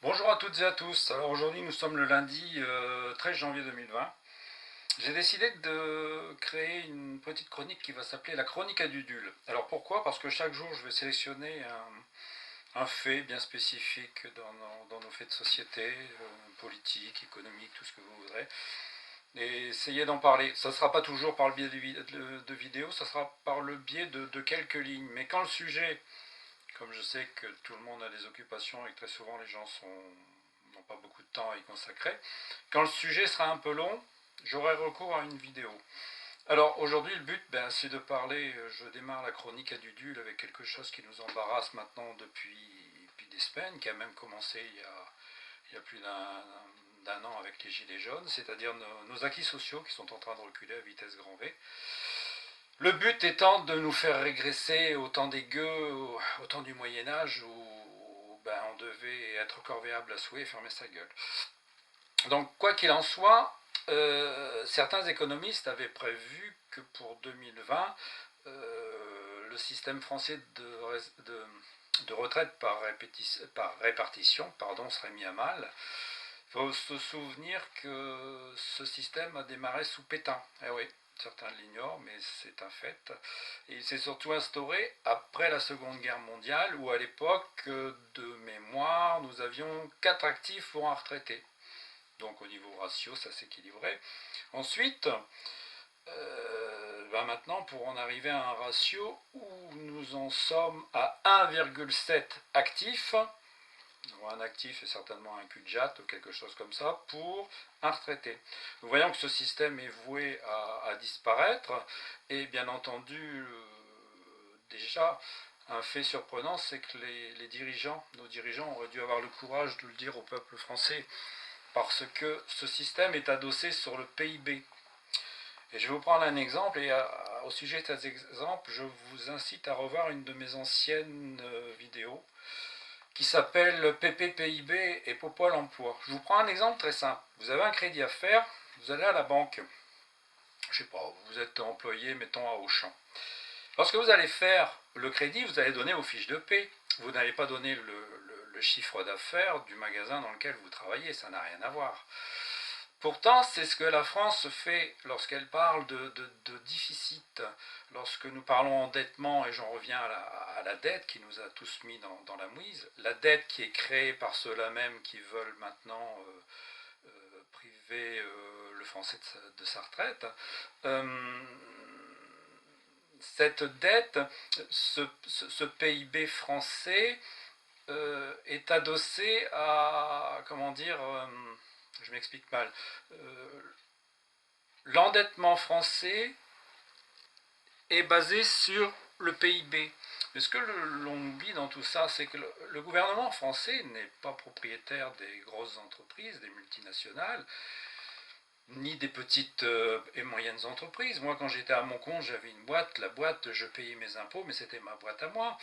Bonjour à toutes et à tous. Alors aujourd'hui nous sommes le lundi 13 janvier 2020. J'ai décidé de créer une petite chronique qui va s'appeler la chronique à Dudule. Alors pourquoi? Parce que chaque jour je vais sélectionner un fait bien spécifique dans nos faits de société, politique, économique, tout ce que vous voudrez, et essayer d'en parler. Ça ne sera pas toujours par le biais de vidéos, ça sera par le biais de quelques lignes. Mais quand le sujet, comme je sais que tout le monde a des occupations et que très souvent les gens n'ont pas beaucoup de temps à y consacrer, quand le sujet sera un peu long, j'aurai recours à une vidéo. Alors aujourd'hui le but, c'est de parler, je démarre la chronique à Dudule avec quelque chose qui nous embarrasse maintenant depuis des semaines, qui a même commencé il y a plus d'un an avec les Gilets jaunes, c'est-à-dire nos acquis sociaux qui sont en train de reculer à vitesse grand V. Le but étant de nous faire régresser au temps des gueux, au temps du Moyen-Âge où on devait être corvéable à souhait et fermer sa gueule. Donc, quoi qu'il en soit, certains économistes avaient prévu que pour 2020, le système français de retraite par répartition serait mis à mal. Il faut se souvenir que ce système a démarré sous Pétain. Eh oui, certains l'ignorent, mais c'est un fait. Et il s'est surtout instauré après la Seconde Guerre mondiale, où à l'époque, de mémoire, nous avions 4 actifs pour un retraité. Donc au niveau ratio, ça s'équilibrait. Ensuite, maintenant, pour en arriver à un ratio où nous en sommes à 1,7 actifs, un actif est certainement un cul-de-jatte ou quelque chose comme ça, pour un retraité. Nous voyons que ce système est voué à disparaître, et bien entendu, déjà, un fait surprenant, c'est que les dirigeants, nos dirigeants auraient dû avoir le courage de le dire au peuple français, parce que ce système est adossé sur le PIB. Et je vais vous prendre un exemple, et au sujet de cet exemple, je vous incite à revoir une de mes anciennes vidéos, qui s'appelle PPPIB et Popol Emploi. Je vous prends un exemple très simple. Vous avez un crédit à faire, vous allez à la banque. Je sais pas, vous êtes employé, mettons à Auchan. Lorsque vous allez faire le crédit, vous allez donner vos fiches de paie. Vous n'allez pas donner le chiffre d'affaires du magasin dans lequel vous travaillez, ça n'a rien à voir. Pourtant, c'est ce que la France fait lorsqu'elle parle de déficit, lorsque nous parlons endettement, et j'en reviens à la dette qui nous a tous mis dans la mouise, la dette qui est créée par ceux-là même qui veulent maintenant priver le Français de sa retraite. Cette dette, ce PIB français est adossé à, comment dire, je m'explique mal, l'endettement français est basé sur le PIB. Mais ce que l'on oublie dans tout ça, c'est que le gouvernement français n'est pas propriétaire des grosses entreprises, des multinationales, ni des petites et moyennes entreprises. Moi, quand j'étais à mon compte, j'avais une boîte. La boîte, je payais mes impôts, mais c'était ma boîte à moi.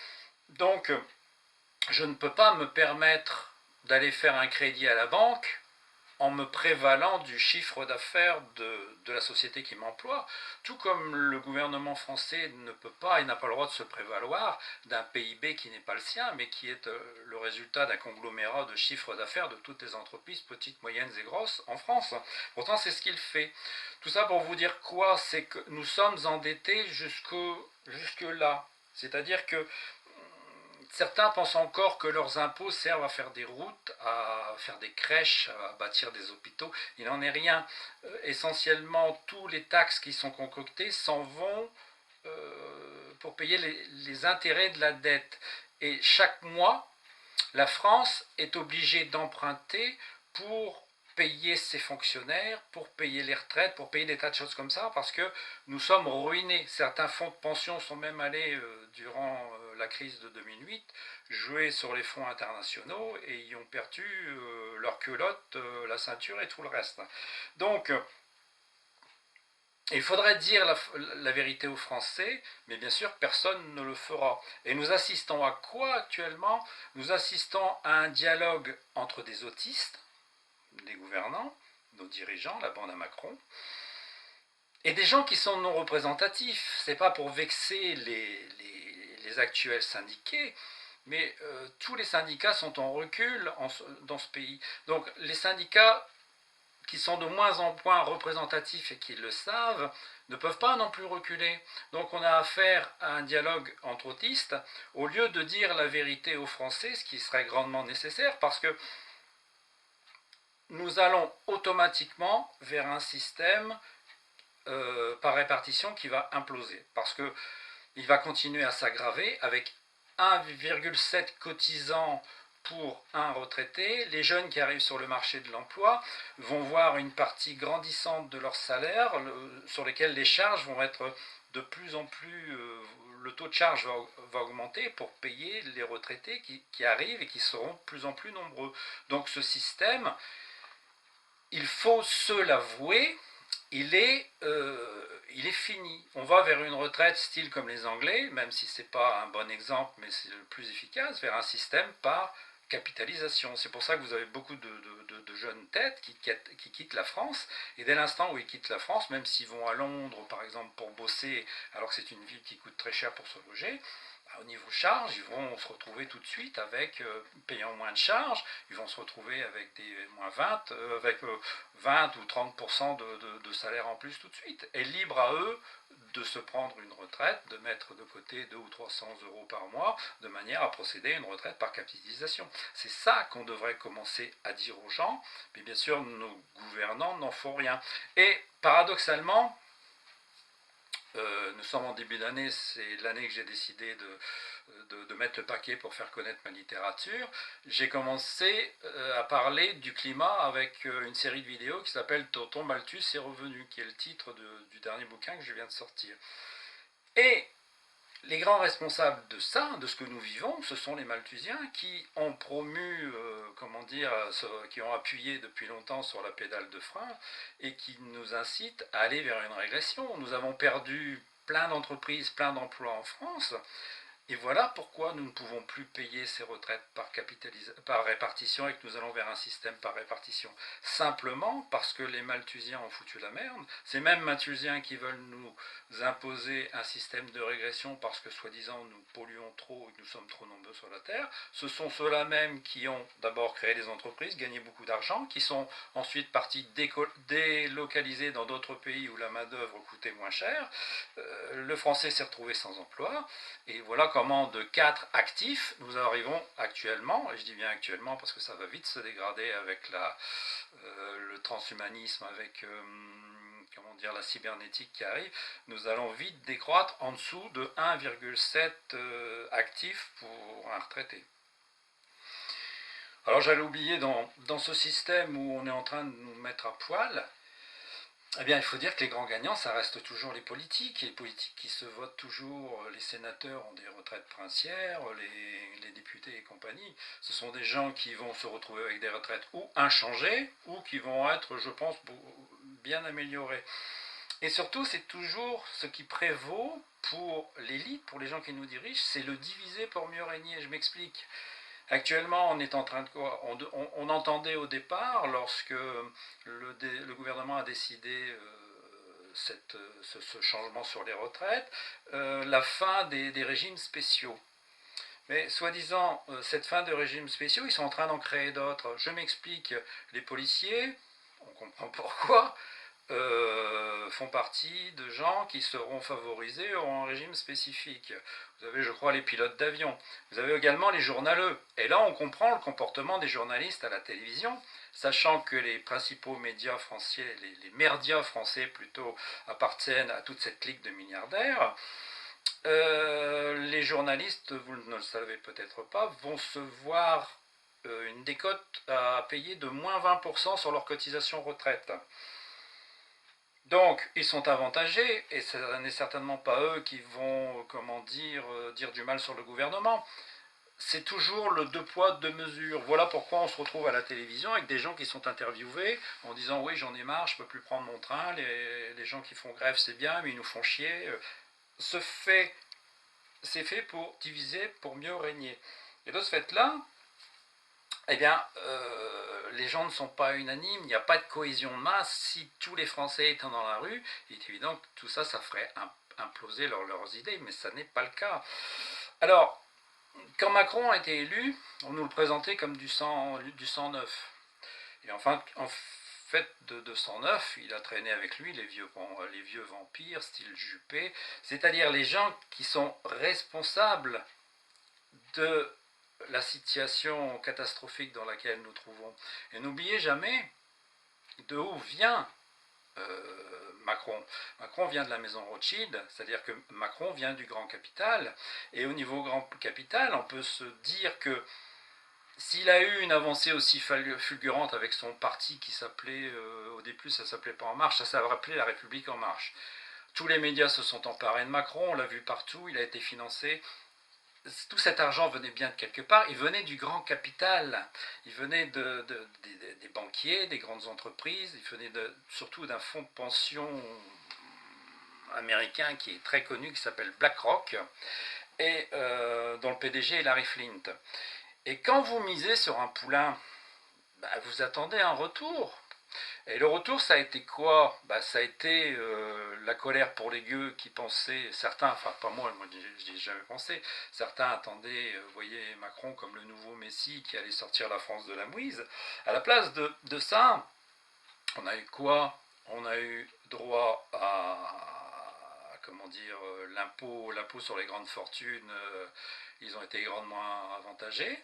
Donc, je ne peux pas me permettre d'aller faire un crédit à la banque en me prévalant du chiffre d'affaires de la société qui m'emploie, tout comme le gouvernement français ne peut pas et n'a pas le droit de se prévaloir d'un PIB qui n'est pas le sien, mais qui est le résultat d'un conglomérat de chiffres d'affaires de toutes les entreprises, petites, moyennes et grosses, en France. Pourtant, c'est ce qu'il fait. Tout ça pour vous dire quoi? C'est que nous sommes endettés jusque-là. C'est-à-dire que certains pensent encore que leurs impôts servent à faire des routes, à faire des crèches, à bâtir des hôpitaux. Il n'en est rien. Essentiellement, tous les taxes qui sont concoctées s'en vont pour payer les intérêts de la dette. Et chaque mois, la France est obligée d'emprunter pour payer ses fonctionnaires, pour payer les retraites, pour payer des tas de choses comme ça, parce que nous sommes ruinés. Certains fonds de pension sont même allés, durant la crise de 2008, jouer sur les fonds internationaux et y ont perdu leur culotte, la ceinture et tout le reste. Donc, il faudrait dire la vérité aux Français, mais bien sûr, personne ne le fera. Et nous assistons à quoi actuellement? Nous assistons à un dialogue entre des autistes, des gouvernants, nos dirigeants, la bande à Macron, et des gens qui sont non représentatifs. C'est pas pour vexer les actuels syndiqués, mais tous les syndicats sont en recul dans ce pays. Donc les syndicats qui sont de moins en moins représentatifs et qui le savent, ne peuvent pas non plus reculer. Donc on a affaire à un dialogue entre autistes, au lieu de dire la vérité aux Français, ce qui serait grandement nécessaire, parce que nous allons automatiquement vers un système par répartition qui va imploser, parce qu'il va continuer à s'aggraver avec 1,7 cotisants pour un retraité. Les jeunes qui arrivent sur le marché de l'emploi vont voir une partie grandissante de leur salaire sur lesquels les charges vont être de plus en plus... le taux de charge va augmenter pour payer les retraités qui arrivent et qui seront de plus en plus nombreux. Donc ce système, il faut se l'avouer, il est fini. On va vers une retraite style comme les Anglais, même si ce n'est pas un bon exemple, mais c'est le plus efficace, vers un système par capitalisation. C'est pour ça que vous avez beaucoup de jeunes têtes qui quittent la France, et dès l'instant où ils quittent la France, même s'ils vont à Londres, par exemple, pour bosser, alors que c'est une ville qui coûte très cher pour se loger, au niveau charge, ils vont se retrouver tout de suite avec, payant moins de charges, ils vont se retrouver avec des moins 20, avec 20 ou 30% de salaire en plus tout de suite. Et libre à eux de se prendre une retraite, de mettre de côté 200 ou 300 euros par mois, de manière à procéder à une retraite par capitalisation. C'est ça qu'on devrait commencer à dire aux gens, mais bien sûr nos gouvernants n'en font rien. Et paradoxalement, nous sommes en début d'année, c'est l'année que j'ai décidé de mettre le paquet pour faire connaître ma littérature. J'ai commencé à parler du climat avec une série de vidéos qui s'appelle Tonton Malthus est revenu, qui est le titre du dernier bouquin que je viens de sortir. Et les grands responsables de ça, de ce que nous vivons, ce sont les Malthusiens qui ont promu, qui ont appuyé depuis longtemps sur la pédale de frein et qui nous incitent à aller vers une régression. Nous avons perdu plein d'entreprises, plein d'emplois en France. Et voilà pourquoi nous ne pouvons plus payer ces retraites par répartition et que nous allons vers un système par répartition. Simplement parce que les Malthusiens ont foutu la merde. Ces mêmes Malthusiens qui veulent nous imposer un système de régression parce que soi-disant nous polluons trop et que nous sommes trop nombreux sur la Terre. Ce sont ceux-là même qui ont d'abord créé des entreprises, gagné beaucoup d'argent, qui sont ensuite partis délocalisés dans d'autres pays où la main-d'œuvre coûtait moins cher. Le français s'est retrouvé sans emploi. Et voilà comment de 4 actifs, nous arrivons actuellement, et je dis bien actuellement parce que ça va vite se dégrader avec le transhumanisme, avec la cybernétique qui arrive, nous allons vite décroître en dessous de 1,7 actifs pour un retraité. Alors j'allais oublier, dans ce système où on est en train de nous mettre à poil, eh bien, il faut dire que les grands gagnants, ça reste toujours les politiques. Et les politiques qui se votent toujours, les sénateurs ont des retraites princières, les députés et compagnie. Ce sont des gens qui vont se retrouver avec des retraites ou inchangées, ou qui vont être, je pense, bien améliorées. Et surtout, c'est toujours ce qui prévaut pour l'élite, pour les gens qui nous dirigent, c'est le diviser pour mieux régner. Je m'explique. Actuellement, on est en train de quoi on entendait au départ, lorsque le gouvernement a décidé ce changement sur les retraites, la fin des régimes spéciaux. Mais soi-disant, cette fin de régimes spéciaux, ils sont en train d'en créer d'autres. Je m'explique, les policiers, on comprend pourquoi, font partie de gens qui seront favorisés en régime spécifique. Vous avez, je crois, les pilotes d'avion. Vous avez également les journaleux. Et là, on comprend le comportement des journalistes à la télévision, sachant que les principaux médias français, les merdias français plutôt, appartiennent à toute cette clique de milliardaires. Les journalistes, vous ne le savez peut-être pas, vont se voir une décote à payer de moins 20% sur leur cotisation retraite. Donc, ils sont avantagés, et ce n'est certainement pas eux qui vont, dire du mal sur le gouvernement. C'est toujours le deux poids, deux mesures. Voilà pourquoi on se retrouve à la télévision avec des gens qui sont interviewés en disant « oui, j'en ai marre, je ne peux plus prendre mon train, les gens qui font grève, c'est bien, mais ils nous font chier. » C'est fait pour diviser, pour mieux régner. Et de ce fait-là, eh bien, les gens ne sont pas unanimes, il n'y a pas de cohésion de masse. Si tous les Français étaient dans la rue, il est évident que tout ça, ça ferait imploser leurs idées, mais ça n'est pas le cas. Alors, Quand Macron a été élu, on nous le présentait comme du sang neuf. Et enfin, en fait, de sang neuf, il a traîné avec lui les vieux vampires, style Juppé, c'est-à-dire les gens qui sont responsables de la situation catastrophique dans laquelle nous trouvons. Et n'oubliez jamais de où vient Macron. Macron vient de la maison Rothschild, c'est-à-dire que Macron vient du grand capital. Et au niveau grand capital, on peut se dire que s'il a eu une avancée aussi fulgurante avec son parti qui s'appelait, au début ça s'appelait pas En Marche, ça s'appelait La République En Marche. Tous les médias se sont emparés de Macron, on l'a vu partout, il a été financé. Tout cet argent venait bien de quelque part, il venait du grand capital, il venait des banquiers, des grandes entreprises, il venait surtout d'un fonds de pension américain qui est très connu, qui s'appelle BlackRock, et dont le PDG est Larry Flint. Et quand vous misez sur un poulain, bah, vous attendez un retour. Et le retour, ça a été quoi? Bah, ça a été la colère pour les gueux qui pensaient, certains, enfin pas moi j'y ai jamais pensé, certains attendaient, vous voyez, Macron comme le nouveau Messie qui allait sortir la France de la mouise. À la place de ça, on a eu quoi? On a eu droit comment dire, l'impôt sur les grandes fortunes, ils ont été grandement avantagés.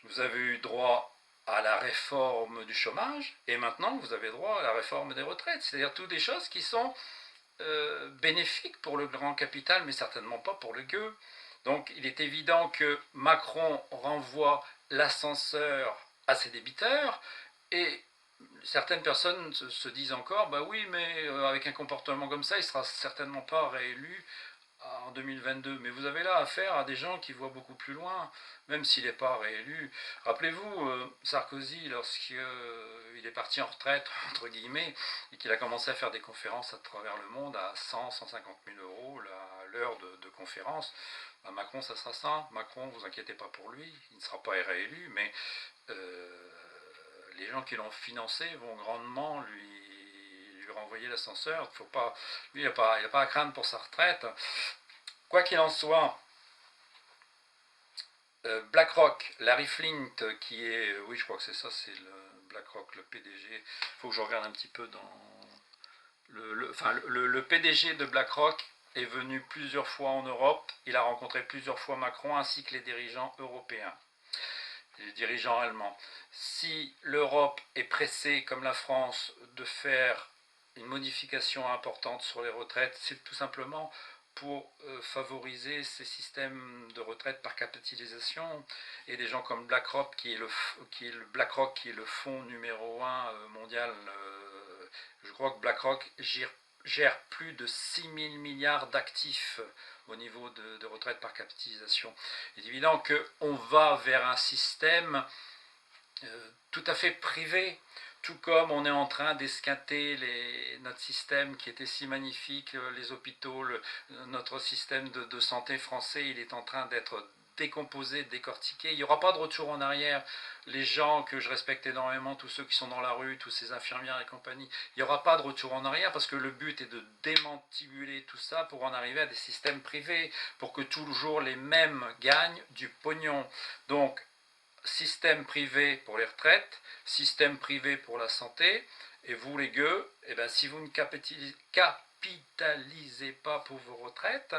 Vous avez eu droit à la réforme du chômage, et maintenant vous avez droit à la réforme des retraites. C'est-à-dire toutes des choses qui sont bénéfiques pour le grand capital, mais certainement pas pour le gueux. Donc il est évident que Macron renvoie l'ascenseur à ses débiteurs, et certaines personnes se disent encore, bah oui, mais avec un comportement comme ça, il ne sera certainement pas réélu en 2022. Mais vous avez là affaire à des gens qui voient beaucoup plus loin, même s'il n'est pas réélu. Rappelez-vous, Sarkozy, lorsqu'il est parti en retraite, entre guillemets, et qu'il a commencé à faire des conférences à travers le monde à 100, 150 000 euros l'heure de conférence, bah Macron, ça sera ça. Macron, vous inquiétez pas pour lui, il ne sera pas réélu, mais les gens qui l'ont financé vont grandement lui renvoyer l'ascenseur. Faut pas, lui, il n'a pas à craindre pour sa retraite. Quoi qu'il en soit, BlackRock, Larry Flint, qui est, oui, je crois que c'est ça, c'est le BlackRock, le PDG. Il faut que je regarde un petit peu dans le PDG de BlackRock est venu plusieurs fois en Europe. Il a rencontré plusieurs fois Macron ainsi que les dirigeants européens, les dirigeants allemands. Si l'Europe est pressée, comme la France, de faire une modification importante sur les retraites, c'est tout simplement pour favoriser ces systèmes de retraite par capitalisation, et des gens comme BlackRock qui est le fonds numéro un mondial. Je crois que BlackRock gère plus de 6 000 milliards d'actifs au niveau de retraite par capitalisation. Il est évident qu'on va vers un système tout à fait privé, tout comme on est en train d'esquinter notre système qui était si magnifique, les hôpitaux, notre système de santé français, il est en train d'être décomposé, décortiqué. Il n'y aura pas de retour en arrière. Les gens que je respecte énormément, tous ceux qui sont dans la rue, tous ces infirmières et compagnie, il n'y aura pas de retour en arrière parce que le but est de démantibuler tout ça pour en arriver à des systèmes privés, pour que toujours les mêmes gagnent du pognon. Donc, système privé pour les retraites, système privé pour la santé, et vous les gueux, eh ben, si vous ne capitalisez pas pour vos retraites,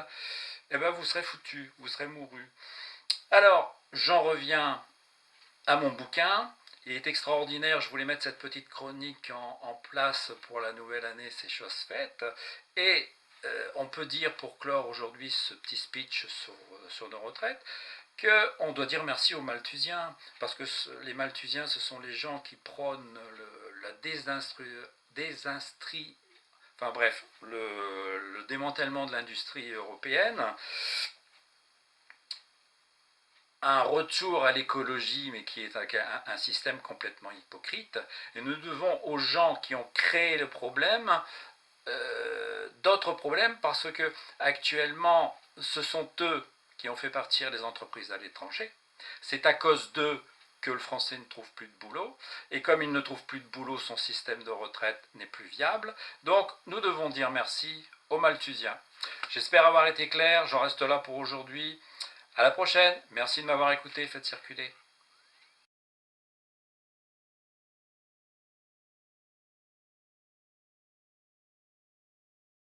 eh ben, vous serez foutus, vous serez mourus. Alors, j'en reviens à mon bouquin. Il est extraordinaire, je voulais mettre cette petite chronique en place pour la nouvelle année, c'est chose faite. Et on peut dire, pour clore aujourd'hui ce petit speech sur nos retraites, qu'on doit dire merci aux Malthusiens, parce que les Malthusiens, ce sont les gens qui prônent la enfin bref, le démantèlement de l'industrie européenne, un retour à l'écologie, mais qui est un système complètement hypocrite. Et nous devons aux gens qui ont créé le problème d'autres problèmes, parce que actuellement, ce sont eux qui ont fait partir les entreprises à l'étranger. C'est à cause d'eux que le français ne trouve plus de boulot, et comme il ne trouve plus de boulot, son système de retraite n'est plus viable. Donc nous devons dire merci aux Malthusiens. J'espère avoir été clair, j'en reste là pour aujourd'hui. À la prochaine, merci de m'avoir écouté, faites circuler.